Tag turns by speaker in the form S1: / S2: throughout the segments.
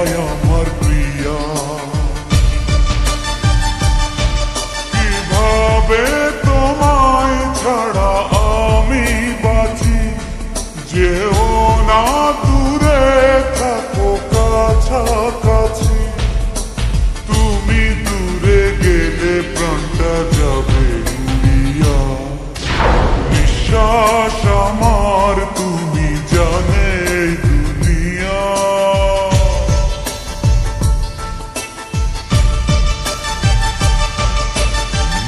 S1: প্রিয়ায় আমার প্রিয়া, কিভাবে তোমায় ছাড়া আমি বাঁচি, যেও না দূরে থাকো কাছাকাছি, তুমি দূরে গেলে প্রাণটা যাবে উড়িয়া, নিঃশ্বাস আমার তুমি জানে দুনিয়া,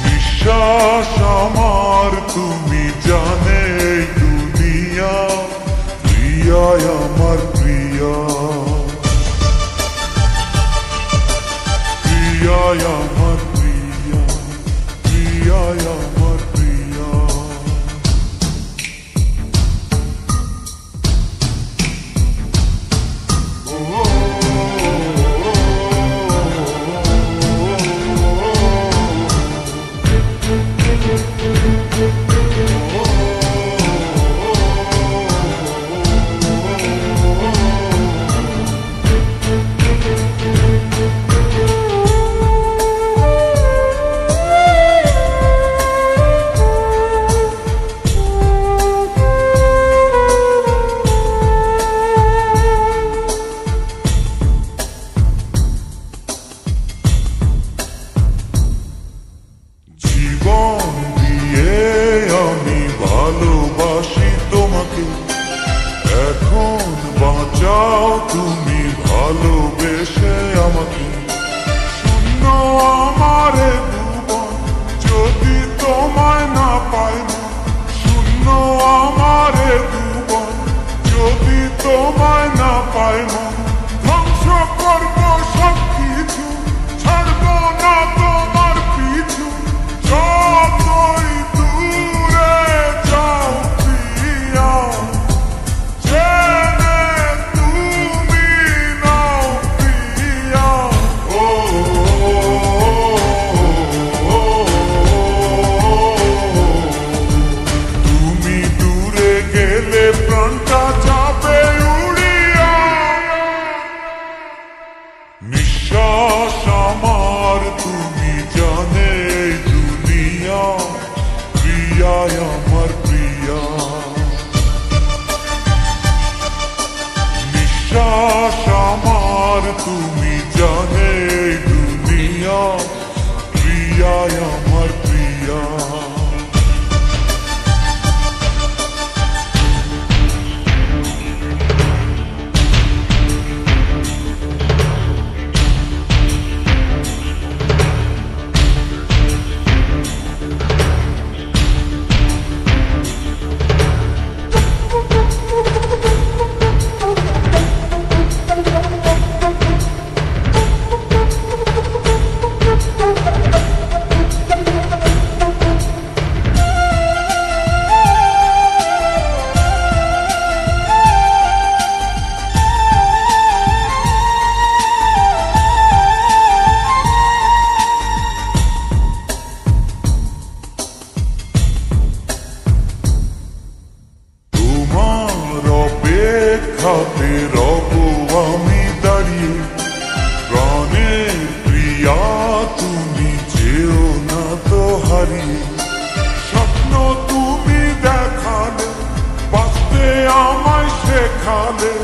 S1: নিঃশ্বাস আমার তুমি জানে দুনিয়া, প্রিয়ায় আমার প্রিয়া, প্রিয়ায় আমার প্রিয়া, প্রিয়ায় আমার প্রিয়া। জীবন দিয়ে আমি ভালোবাসি তোমাকে, এখন বাঁচাও তুমি ভালোবেসে আমাকে, শূন্য আমারে ভুবন যদি তোমায় না পাই না, শূন্য আমারে ভুবন যদি তোমায় না পাই না, ধ্বংস করবো সব কিছু, ছাড়বো না তোমার পিছু, যতই দূরে যাও প্রিয়া, জেনে তুমি নাও প্রিয়া। তুমি দূরে গেলে প্রাণটা যাবে উড়িয়া, নিঃশ্বাস আমার তুমি জানে দুনিয়া, প্রিয়ায় আমার প্রিয়া, নিঃশ্বাস আমার তুমি জানে দুনিয়া, প্রিয়ায় আমার প্রিয়া। হাতে রব আমি দাঁড়িয়ে, প্রাণের প্রিয়া তুমি যেও না তো হারিয়ে, স্বপ্ন তুমি দেখালে, বাঁচতে আমায় শেখালে,